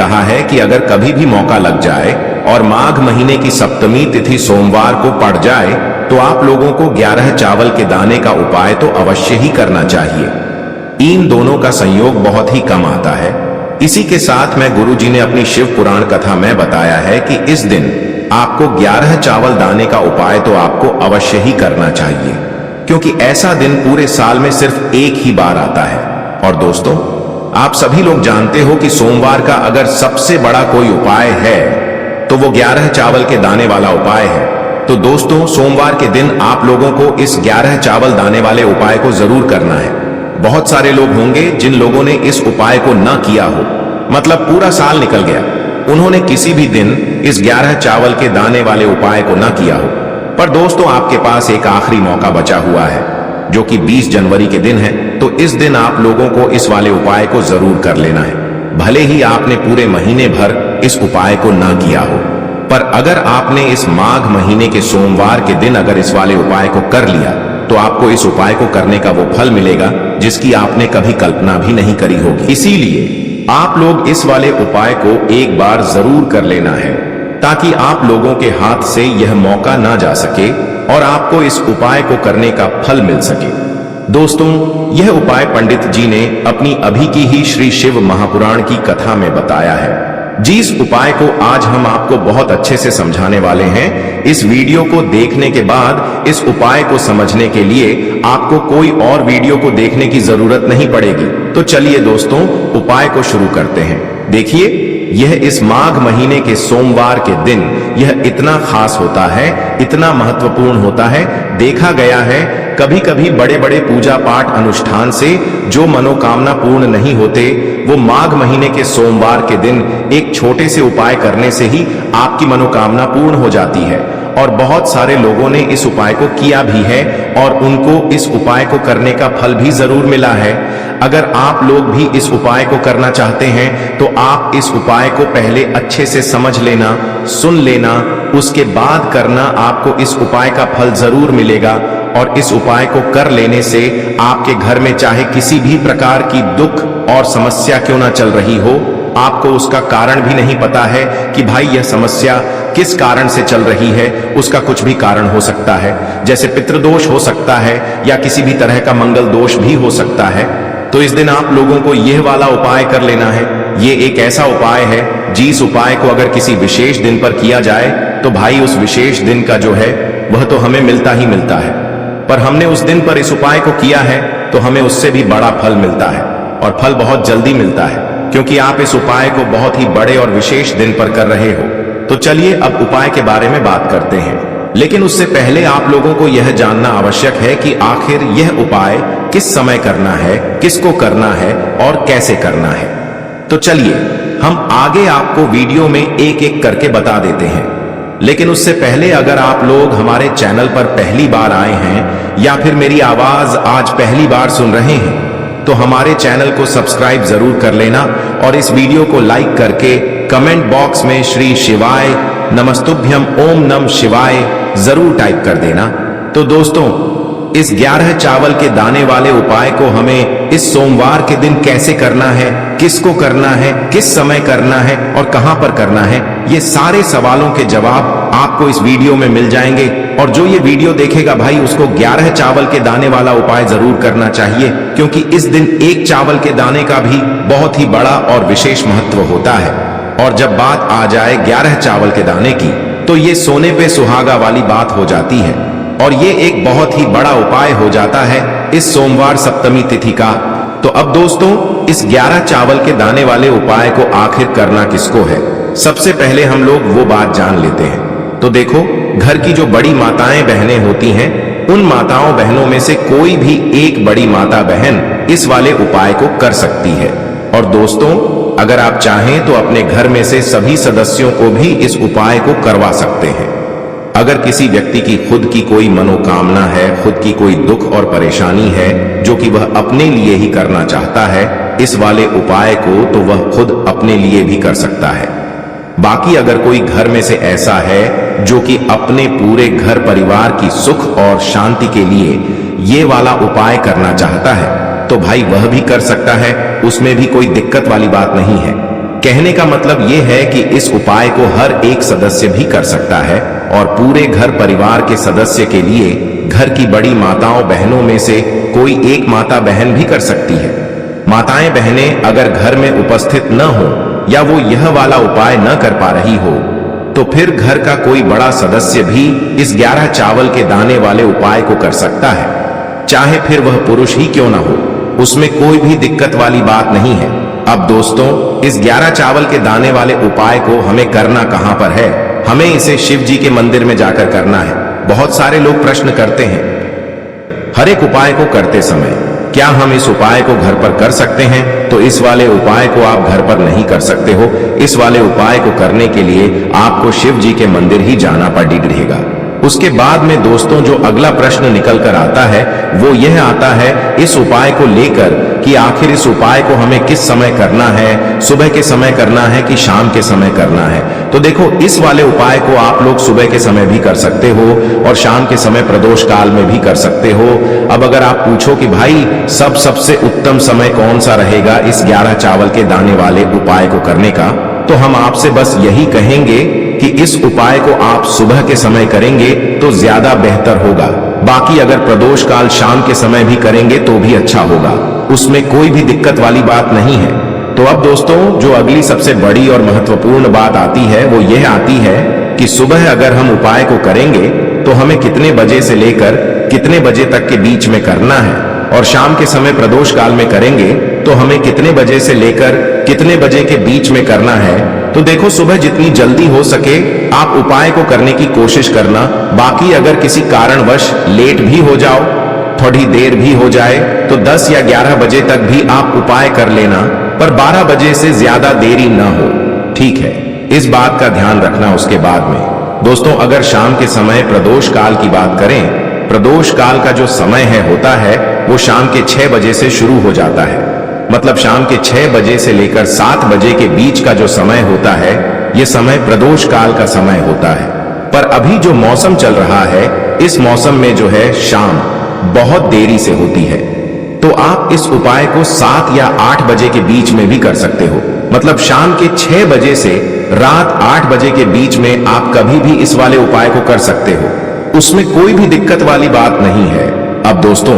कहा है कि अगर कभी भी मौका लग जाए और माघ महीने की सप्तमी तिथि सोमवार को पड़ जाए तो आप लोगों को 11 चावल के दाने का उपाय तो अवश्य ही करना चाहिए। इन दोनों का संयोग बहुत ही कम आता है। इसी के साथ में गुरुजी ने अपनी शिव पुराण कथा में बताया है कि इस दिन आपको 11 चावल दाने का उपाय तो आपको अवश्य ही करना चाहिए, क्योंकि ऐसा दिन पूरे साल में सिर्फ एक ही बार आता है। और दोस्तों, आप सभी लोग जानते हो कि सोमवार का अगर सबसे बड़ा कोई उपाय है तो वो 11 चावल के दाने वाला उपाय है। तो दोस्तों, सोमवार के दिन आप लोगों को इस 11 चावल दाने वाले उपाय को जरूर करना है। बहुत सारे लोग होंगे जिन लोगों ने इस उपाय को ना किया हो, मतलब पूरा साल निकल गया, उन्होंने किसी भी दिन इस 11 चावल के दाने वाले उपाय को ना किया हो। पर दोस्तों, आपके पास एक आखिरी मौका बचा हुआ है जो कि 20 जनवरी के दिन है। तो इस दिन आप लोगों को इस वाले उपाय को जरूर कर लेना है, भले ही आपने पूरे महीने भर इस उपाय को ना किया हो। पर अगर आपने इस माघ महीने के सोमवार के दिन अगर इस वाले उपाय को कर लिया तो आपको इस उपाय को करने का वो फल मिलेगा जिसकी आपने कभी कल्पना भी नहीं करी होगी। इसीलिए आप लोग इस वाले उपाय को एक बार जरूर कर लेना है, ताकि आप लोगों के हाथ से यह मौका ना जा सके और आपको इस उपाय को करने का फल मिल सके। दोस्तों, यह उपाय पंडित जी ने अपनी अभी की ही श्री शिव महापुराण की कथा में बताया है। जिस उपाय को आज हम आपको बहुत अच्छे से समझाने वाले हैं, इस वीडियो को देखने के बाद इस उपाय को समझने के लिए आपको कोई और वीडियो को देखने की जरूरत नहीं पड़ेगी। तो चलिए दोस्तों, उपाय को शुरू करते हैं। देखिए, यह इस माघ महीने के सोमवार के दिन यह इतना खास होता है, इतना महत्वपूर्ण होता है। देखा गया है कभी कभी बड़े बड़े पूजा पाठ अनुष्ठान से जो मनोकामना पूर्ण नहीं होते, वो माघ महीने के सोमवार के दिन एक छोटे से उपाय करने से ही आपकी मनोकामना पूर्ण हो जाती है। और बहुत सारे लोगों ने इस उपाय को किया भी है और उनको इस उपाय को करने का फल भी जरूर मिला है। अगर आप लोग भी इस उपाय को करना चाहते हैं तो आप इस उपाय को पहले अच्छे से समझ लेना, सुन लेना, उसके बाद करना। आपको इस उपाय का फल जरूर मिलेगा और इस उपाय को कर लेने से आपके घर में चाहे किसी भी प्रकार की दुख और समस्या क्यों ना चल रही हो, आपको उसका कारण भी नहीं पता है कि भाई यह समस्या किस कारण से चल रही है, उसका कुछ भी कारण हो सकता है। जैसे पितृदोष हो सकता है या किसी भी तरह का मंगल दोष भी हो सकता है। तो इस दिन आप लोगों को यह वाला उपाय कर लेना है। ये एक ऐसा उपाय है जिस उपाय को अगर किसी विशेष दिन पर किया जाए तो भाई उस विशेष दिन का जो है वह तो हमें मिलता ही मिलता है। पर हमने उस दिन पर इस उपाय को किया है तो हमें उससे भी बड़ा फल मिलता है, और फल बहुत जल्दी मिलता है, क्योंकि आप इस उपाय को बहुत ही बड़े और विशेष दिन पर कर रहे हो। तो चलिए अब उपाय के बारे में बात करते हैं, लेकिन उससे पहले आप लोगों को यह जानना आवश्यक है कि आखिर यह उपाय किस समय करना है, किसको करना है और कैसे करना है। तो चलिए हम आगे आपको वीडियो में एक एक करके बता देते हैं। लेकिन उससे पहले अगर आप लोग हमारे चैनल पर पहली बार आए हैं या फिर मेरी आवाज आज पहली बार सुन रहे हैं तो हमारे चैनल को सब्सक्राइब जरूर कर लेना और इस वीडियो को लाइक करके कमेंट बॉक्स में श्री शिवाय नमस्तुभ्यम ओम नम शिवाय जरूर टाइप कर देना। तो दोस्तों, इस 11 चावल के दाने वाले उपाय को हमें इस सोमवार के दिन कैसे करना है, किसको करना है, किस समय करना है और कहां पर करना है, ये सारे सवालों के जवाब आपको इस वीडियो में मिल जाएंगे। और जो ये वीडियो देखेगा भाई उसको 11 चावल के दाने वाला उपाय जरूर करना चाहिए, क्योंकि इस दिन एक चावल के दाने का भी बहुत ही बड़ा और विशेष महत्व होता है। और जब बात आ जाए 11 चावल के दाने की तो ये सोने पे सुहागा वाली बात हो जाती है और ये एक बहुत ही बड़ा उपाय हो जाता है इस सोमवार सप्तमी तिथि का। तो अब दोस्तों, इस 11 चावल के दाने वाले उपाय को आखिर करना किसको है, सबसे पहले हम लोग वो बात जान लेते हैं। तो देखो, घर की जो बड़ी माताएं बहनें होती हैं, उन माताओं बहनों में से कोई भी एक बड़ी माता बहन इस वाले उपाय को कर सकती है। और दोस्तों, अगर आप चाहें तो अपने घर में से सभी सदस्यों को भी इस उपाय को करवा सकते हैं। अगर किसी व्यक्ति की खुद की कोई मनोकामना है, खुद की कोई दुख और परेशानी है जो कि वह अपने लिए ही करना चाहता है इस वाले उपाय को, तो वह खुद अपने लिए भी कर सकता है। बाकी अगर कोई घर में से ऐसा है जो कि अपने पूरे घर परिवार की सुख और शांति के लिए ये वाला उपाय करना चाहता है तो भाई वह भी कर सकता है, उसमें भी कोई दिक्कत वाली बात नहीं है। कहने का मतलब यह है कि इस उपाय को हर एक सदस्य भी कर सकता है और पूरे घर परिवार के सदस्य के लिए घर की बड़ी माताओं बहनों में से कोई एक माता बहन भी कर सकती है। माताएं बहनें अगर घर में उपस्थित न हो या वो यह वाला उपाय न कर पा रही हो तो फिर घर का कोई बड़ा सदस्य भी इस 11 चावल के दाने वाले उपाय को कर सकता है, चाहे फिर वह पुरुष ही क्यों ना हो, उसमें कोई भी दिक्कत वाली बात नहीं है। अब दोस्तों, इस 11 चावल के दाने वाले उपाय को हमें करना कहां पर है? हमें इसे शिव जी के मंदिर में जाकर करना है। बहुत सारे लोग प्रश्न करते हैं, हर एक उपाय को करते समय क्या हम इस उपाय को घर पर कर सकते हैं? तो इस वाले उपाय को आप घर पर नहीं कर सकते हो। इस वाले उपाय को करने के लिए आपको शिव जी के मंदिर ही जाना पड़ेगा। उसके बाद में दोस्तों जो अगला प्रश्न निकल कर आता है वो यह आता है इस उपाय को लेकर कि आखिर इस उपाय को हमें किस समय करना है, सुबह के समय करना है कि शाम के समय करना है? तो देखो, इस वाले उपाय को आप लोग सुबह के समय भी कर सकते हो और शाम के समय प्रदोष काल में भी कर सकते हो। अब अगर आप पूछो कि भाई सबसे उत्तम समय कौन सा रहेगा इस 11 चावल के दाने वाले उपाय को करने का, तो हम आपसे बस यही कहेंगे कि इस उपाय को आप सुबह के समय करेंगे तो ज्यादा बेहतर होगा। बाकी अगर प्रदोष काल शाम के समय भी करेंगे तो भी अच्छा होगा, उसमें कोई भी दिक्कत वाली बात नहीं है। तो अब दोस्तों जो अगली सबसे बड़ी और महत्वपूर्ण बात आती है वो यह आती है कि सुबह अगर हम उपाय को करेंगे तो हमें कितने बजे से लेकर कितने बजे तक के बीच में करना है, और शाम के समय प्रदोष काल में करेंगे तो हमें कितने बजे से लेकर कितने बजे के बीच में करना है। तो देखो, सुबह जितनी जल्दी हो सके आप उपाय को करने की कोशिश करना। बाकी अगर किसी कारणवश लेट भी हो जाओ, थोड़ी देर भी हो जाए, तो 10 या 11 बजे तक भी आप उपाय कर लेना, पर 12 बजे से ज्यादा देरी ना हो, ठीक है? इस बात का ध्यान रखना। उसके बाद में दोस्तों अगर शाम के समय प्रदोष काल की बात करें, प्रदोष काल का जो समय होता है वो शाम के 6 बजे से शुरू हो जाता है। मतलब शाम के 6 बजे से लेकर 7 बजे के बीच का जो समय होता है ये समय प्रदोष काल का समय होता है। पर अभी जो मौसम चल रहा है इस मौसम में जो है शाम बहुत देरी से होती है, तो आप इस उपाय को 7 या 8 बजे के बीच में भी कर सकते हो। मतलब शाम के 6 बजे से रात 8 बजे के बीच में आप कभी भी इस वाले उपाय को कर सकते हो, उसमें कोई भी दिक्कत वाली बात नहीं है। अब दोस्तों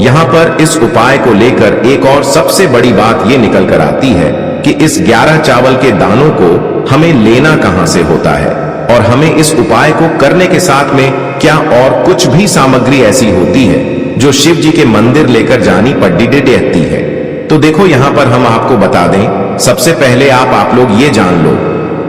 यहां पर इस उपाय को लेकर एक और सबसे बड़ी बात यह निकल कर आती है कि इस 11 चावल के दानों को हमें लेना कहां से होता है, और हमें इस उपाय को करने के साथ में क्या और कुछ भी सामग्री ऐसी होती है जो शिव जी के मंदिर लेकर जानी पड़ती है। तो देखो यहां पर हम आपको बता दें, सबसे पहले आप लोग ये जान लो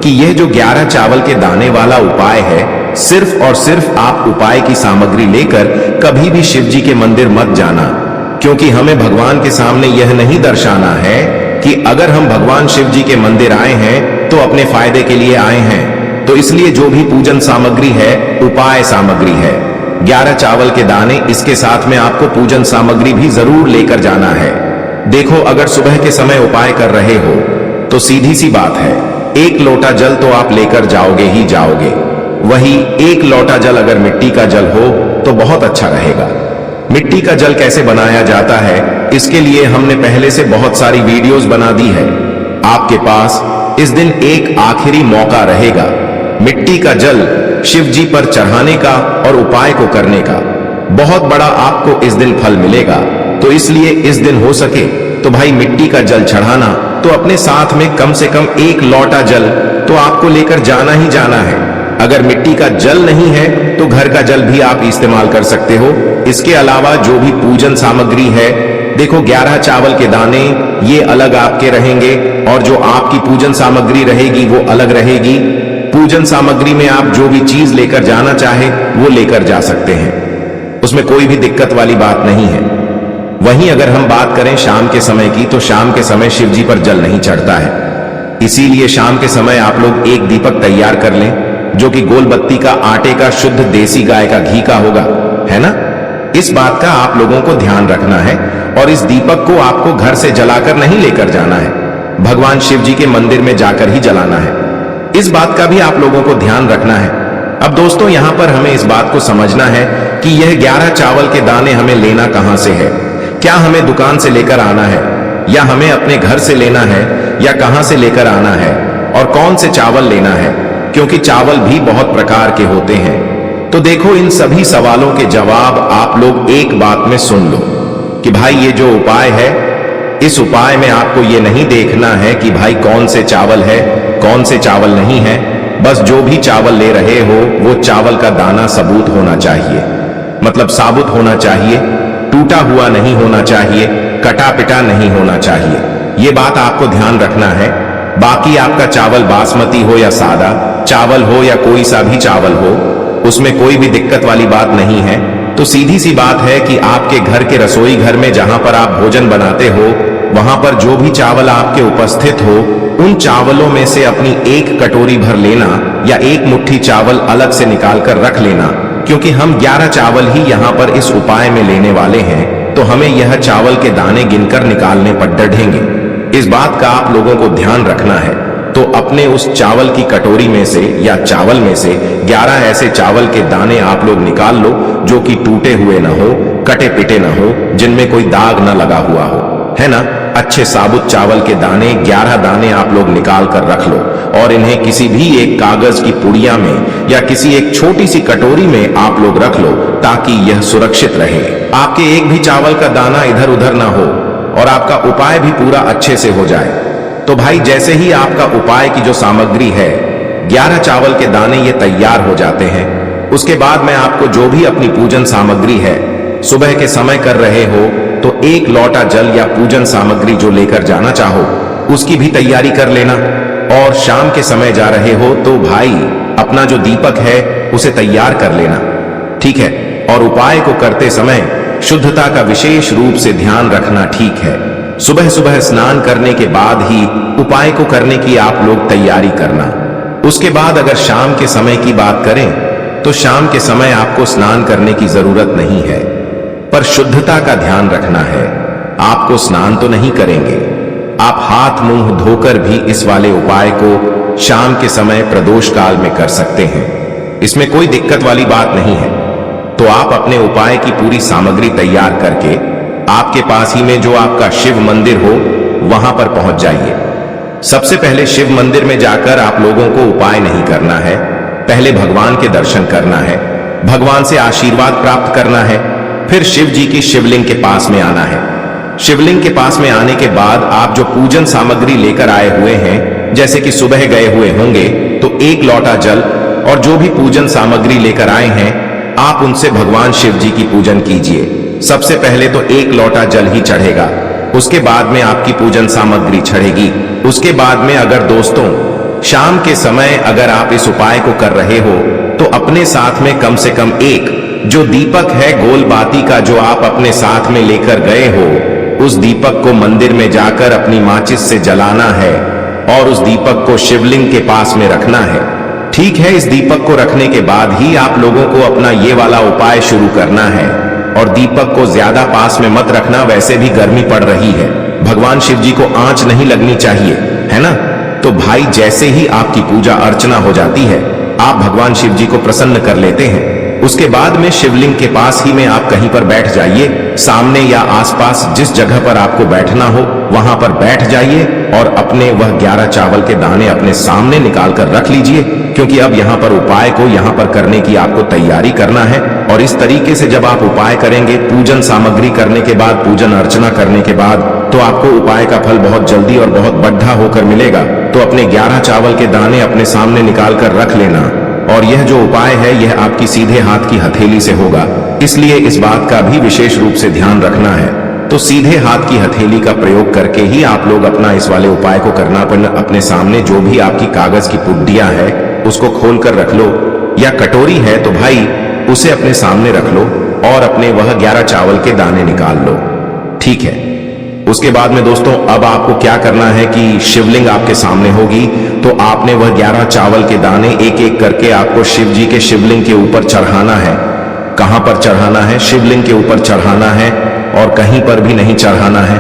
कि यह जो 11 चावल के दाने वाला उपाय है, सिर्फ और सिर्फ आप उपाय की सामग्री लेकर कभी भी शिव जी के मंदिर मत जाना, क्योंकि हमें भगवान के सामने यह नहीं दर्शाना है कि अगर हम भगवान शिव जी के मंदिर आए हैं तो अपने फायदे के लिए आए हैं। तो इसलिए जो भी पूजन सामग्री है उपाय सामग्री है, 11 चावल के दाने, इसके साथ में आपको पूजन सामग्री भी जरूर लेकर जाना है। देखो अगर सुबह के समय उपाय कर रहे हो तो सीधी सी बात है, 1 लोटा जल तो आप लेकर जाओगे ही जाओगे। वही 1 लोटा जल अगर मिट्टी का जल हो तो बहुत अच्छा रहेगा। मिट्टी का जल कैसे बनाया जाता है इसके लिए हमने पहले से बहुत सारी वीडियोस बना दी है। आपके पास इस दिन एक आखिरी मौका रहेगा मिट्टी का जल शिव जी पर चढ़ाने का और उपाय को करने का। बहुत बड़ा आपको इस दिन फल मिलेगा। तो इसलिए इस दिन हो सके तो भाई मिट्टी का जल चढ़ाना, तो अपने साथ में कम से कम 1 लोटा जल तो आपको लेकर जाना ही जाना है। अगर मिट्टी का जल नहीं है तो घर का जल भी आप इस्तेमाल कर सकते हो। इसके अलावा जो भी पूजन सामग्री है, देखो 11 चावल के दाने ये अलग आपके रहेंगे और जो आपकी पूजन सामग्री रहेगी वो अलग रहेगी। पूजन सामग्री में आप जो भी चीज लेकर जाना चाहे वो लेकर जा सकते हैं, उसमें कोई भी दिक्कत वाली बात नहीं है। वहीं अगर हम बात करें शाम के समय की, तो शाम के समय शिव जी पर जल नहीं चढ़ता है, इसीलिए शाम के समय आप लोग एक दीपक तैयार कर लें जो कि गोल बत्ती का, आटे का, शुद्ध देसी गाय का घी का होगा, है ना? इस बात का आप लोगों को ध्यान रखना है और इस दीपक को आपको घर से जलाकर नहीं लेकर जाना है, भगवान शिव जी के मंदिर में जाकर ही जलाना है। इस बात का भी आप लोगों को ध्यान रखना है। अब दोस्तों यहां पर हमें इस बात को समझना है कि यह 11 चावल के दाने हमें लेना कहां से है। क्या हमें दुकान से लेकर आना है या हमें अपने घर से लेना है या कहां से लेकर आना है और कौन से चावल लेना है, क्योंकि चावल भी बहुत प्रकार के होते हैं। तो देखो, इन सभी सवालों के जवाब आप लोग एक बात में सुन लो कि भाई ये जो उपाय है, इस उपाय में आपको ये नहीं देखना है कि भाई कौन से चावल है कौन से चावल नहीं है। बस जो भी चावल ले रहे हो वो चावल का दाना सबूत होना चाहिए, मतलब साबुत होना चाहिए, टूटा हुआ नहीं होना चाहिए, कटा पिटा नहीं होना चाहिए। ये बात आपको ध्यान रखना है। बाकी आपका चावल बासमती हो या सादा चावल हो या कोई सा भी चावल हो, उसमें कोई भी दिक्कत वाली बात नहीं है। तो सीधी सी बात है कि आपके घर के रसोई घर में जहां पर आप भोजन बनाते हो, वहां पर जो भी चावल आपके उपस्थित हो, उन चावलों में से अपनी एक कटोरी भर लेना या एक मुट्ठी चावल अलग से निकाल कर रख लेना, क्योंकि हम 11 चावल ही यहाँ पर इस उपाय में लेने वाले हैं। तो हमें यह चावल के दाने गिनकर निकालने पर डरेंगे। इस बात का आप लोगों को ध्यान रखना है। तो अपने उस चावल की कटोरी में से या चावल में से 11 ऐसे चावल के दाने आप लोग निकाल लो जो कि टूटे हुए ना हो, कटे पिटे ना हो, जिनमें कोई दाग ना लगा हुआ हो, है ना। अच्छे साबुत चावल के दाने 11 दाने आप लोग निकाल कर रख लो और इन्हें किसी भी एक कागज की पुड़िया में या किसी एक छोटी सी कटोरी में आप लोग रख लो, ताकि यह सुरक्षित रहे। आपके एक भी चावल का दाना इधर उधर ना हो और आपका उपाय भी पूरा अच्छे से हो जाए। तो भाई जैसे ही आपका उपाय की जो सामग्री है, 11 चावल के दाने ये तैयार हो जाते हैं, उसके बाद मैं आपको जो भी अपनी पूजन सामग्री है, सुबह के समय कर रहे हो तो 1 लोटा जल या पूजन सामग्री जो लेकर जाना चाहो उसकी भी तैयारी कर लेना। और शाम के समय जा रहे हो तो भाई अपना जो दीपक है उसे तैयार कर लेना, ठीक है। और उपाय को करते समय शुद्धता का विशेष रूप से ध्यान रखना, ठीक है। सुबह सुबह स्नान करने के बाद ही उपाय को करने की आप लोग तैयारी करना। उसके बाद अगर शाम के समय की बात करें तो शाम के समय आपको स्नान करने की जरूरत नहीं है, पर शुद्धता का ध्यान रखना है। आपको स्नान तो नहीं करेंगे, आप हाथ मुंह धोकर भी इस वाले उपाय को शाम के समय प्रदोष काल में कर सकते हैं। इसमें कोई दिक्कत वाली बात नहीं है। तो आप अपने उपाय की पूरी सामग्री तैयार करके आपके पास ही में जो आपका शिव मंदिर हो वहां पर पहुंच जाइए। सबसे पहले शिव मंदिर में जाकर आप लोगों को उपाय नहीं करना है, पहले भगवान के दर्शन करना है, भगवान से आशीर्वाद प्राप्त करना है, फिर शिव जी की शिवलिंग के पास में आना है। शिवलिंग के पास में आने के बाद आप जो पूजन सामग्री लेकर आए हुए हैं, जैसे कि सुबह गए हुए होंगे तो 1 लोटा जल और जो भी पूजन सामग्री लेकर आए हैं, आप उनसे भगवान शिव जी की पूजन कीजिए। सबसे पहले तो 1 लोटा जल ही चढ़ेगा, उसके बाद में आपकी पूजन सामग्री चढ़ेगी। उसके बाद में अगर दोस्तों शाम के समय अगर आप इस उपाय को कर रहे हो तो अपने साथ में कम से कम एक जो दीपक है गोल बाती का जो आप अपने साथ में लेकर गए हो, उस दीपक को मंदिर में जाकर अपनी माचिस से जलाना है और उस दीपक को शिवलिंग के पास में रखना है, ठीक है। इस दीपक को रखने के बाद ही आप लोगों को अपना ये वाला उपाय शुरू करना है। और दीपक को ज्यादा पास में मत रखना, वैसे भी गर्मी पड़ रही है, भगवान शिव जी को आंच नहीं लगनी चाहिए, है ना। तो भाई जैसे ही आपकी पूजा अर्चना हो जाती है, आप भगवान शिव जी को प्रसन्न कर लेते हैं। उसके बाद में शिवलिंग के पास ही में आप कहीं पर बैठ जाइए, सामने या आसपास जिस जगह पर आपको बैठना हो वहां पर बैठ जाइए और अपने वह 11 चावल के दाने अपने सामने निकाल कर रख लीजिए, क्योंकि अब यहाँ पर उपाय को यहाँ पर करने की आपको तैयारी करना है। और इस तरीके से जब आप उपाय करेंगे, पूजन सामग्री करने के बाद, पूजन अर्चना करने के बाद, तो आपको उपाय का फल बहुत जल्दी और बहुत बढ़ा होकर मिलेगा। तो अपने 11 चावल के दाने अपने सामने निकाल कर रख लेना। और यह जो उपाय है यह आपकी सीधे हाथ की हथेली से होगा, इसलिए इस बात का भी विशेष रूप से ध्यान रखना है। तो सीधे हाथ की हथेली का प्रयोग करके ही आप लोग अपना इस वाले उपाय को करना। अपने सामने जो भी आपकी कागज की पुड्डियां है उसको खोल कर रख लो, या कटोरी है तो भाई उसे अपने सामने रख लो और अपने वह 11 चावल के दाने निकाल लो, ठीक है। उसके बाद में दोस्तों अब आपको क्या करना है कि शिवलिंग आपके सामने होगी, तो आपने वह 11 चावल के दाने एक एक करके आपको शिव जी के शिवलिंग के ऊपर चढ़ाना है। कहां पर चढ़ाना है? शिवलिंग के ऊपर चढ़ाना है और कहीं पर भी नहीं चढ़ाना है।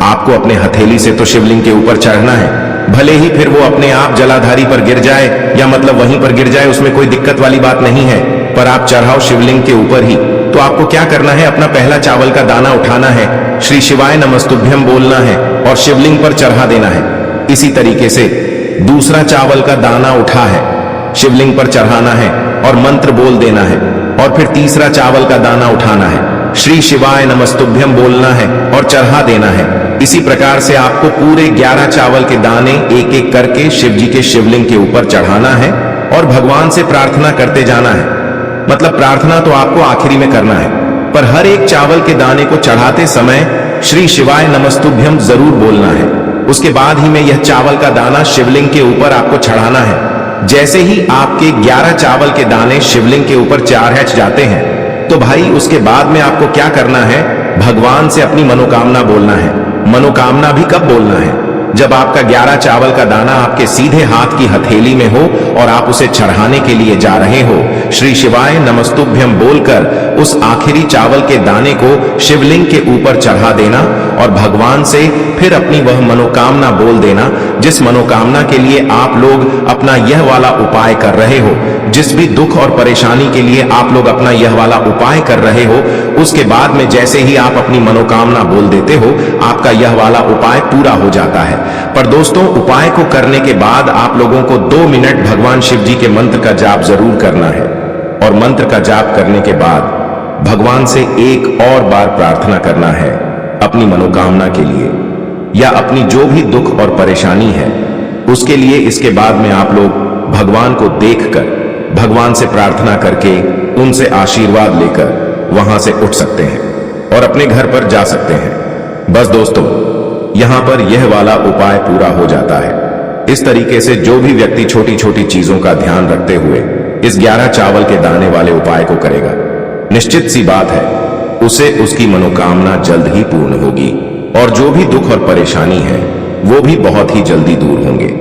आपको अपने हथेली से तो शिवलिंग के ऊपर चढ़ना है, भले ही फिर वो अपने आप जलाधारी पर गिर जाए या मतलब वहीं पर गिर जाए, उसमें कोई दिक्कत वाली बात नहीं है, पर आप चढ़ाओ शिवलिंग के ऊपर ही। तो आपको क्या करना है, अपना पहला चावल का दाना उठाना है, श्री शिवाय नमस्तुभ्यम बोलना है और शिवलिंग पर चढ़ा देना है। इसी तरीके से दूसरा चावल का दाना उठा है, शिवलिंग पर चढ़ाना है और मंत्र बोल देना है। और फिर तीसरा चावल का दाना उठाना है, श्री शिवाय नमस्तुभ्यम बोलना है और चढ़ा देना है। इसी प्रकार से आपको पूरे 11 चावल के दाने एक एक करके शिव जी के शिवलिंग के ऊपर चढ़ाना है और भगवान से प्रार्थना करते जाना है। मतलब प्रार्थना तो आपको आखिरी में करना है, पर हर एक चावल के दाने को चढ़ाते समय श्री शिवाय नमस्तुभ्यम जरूर बोलना है। उसके बाद ही में यह चावल का दाना शिवलिंग के ऊपर आपको चढ़ाना है। जैसे ही आपके 11 चावल के दाने शिवलिंग के ऊपर चढ़ जाते हैं तो भाई उसके बाद में आपको क्या करना है, भगवान से अपनी मनोकामना बोलना है। मनोकामना भी कब बोलना है, जब आपका 11 चावल का दाना आपके सीधे हाथ की हथेली में हो और आप उसे चढ़ाने के लिए जा रहे हो। श्री शिवाय नमस्तुभ्यम बोलकर उस आखिरी चावल के दाने को शिवलिंग के ऊपर चढ़ा देना और भगवान से फिर अपनी वह मनोकामना बोल देना, जिस मनोकामना के लिए आप लोग अपना यह वाला उपाय कर रहे हो। जिस भी दुख और परेशानी के लिए आप लोग अपना यह वाला उपाय कर रहे हो, उसके बाद में जैसे ही आप अपनी मनोकामना बोल देते हो, आपका यह वाला उपाय पूरा हो जाता है। पर दोस्तों, उपाय को करने के बाद आप लोगों को 2 मिनट भगवान शिव जी के मंत्र का जाप जरूर करना है। और मंत्र का जाप करने के बाद भगवान से एक और बार प्रार्थना करना है अपनी मनोकामना के लिए या अपनी जो भी दुख और परेशानी है उसके लिए। इसके बाद में आप लोग भगवान को देखकर, भगवान से प्रार्थना करके, उनसे आशीर्वाद लेकर वहां से उठ सकते हैं और अपने घर पर जा सकते हैं। बस दोस्तों, यहां पर यह वाला उपाय पूरा हो जाता है। इस तरीके से जो भी व्यक्ति छोटी छोटी चीजों का ध्यान रखते हुए इस 11 चावल के दाने वाले उपाय को करेगा, निश्चित सी बात है उसे उसकी मनोकामना जल्द ही पूर्ण होगी और जो भी दुख और परेशानी है वो भी बहुत ही जल्दी दूर होंगे।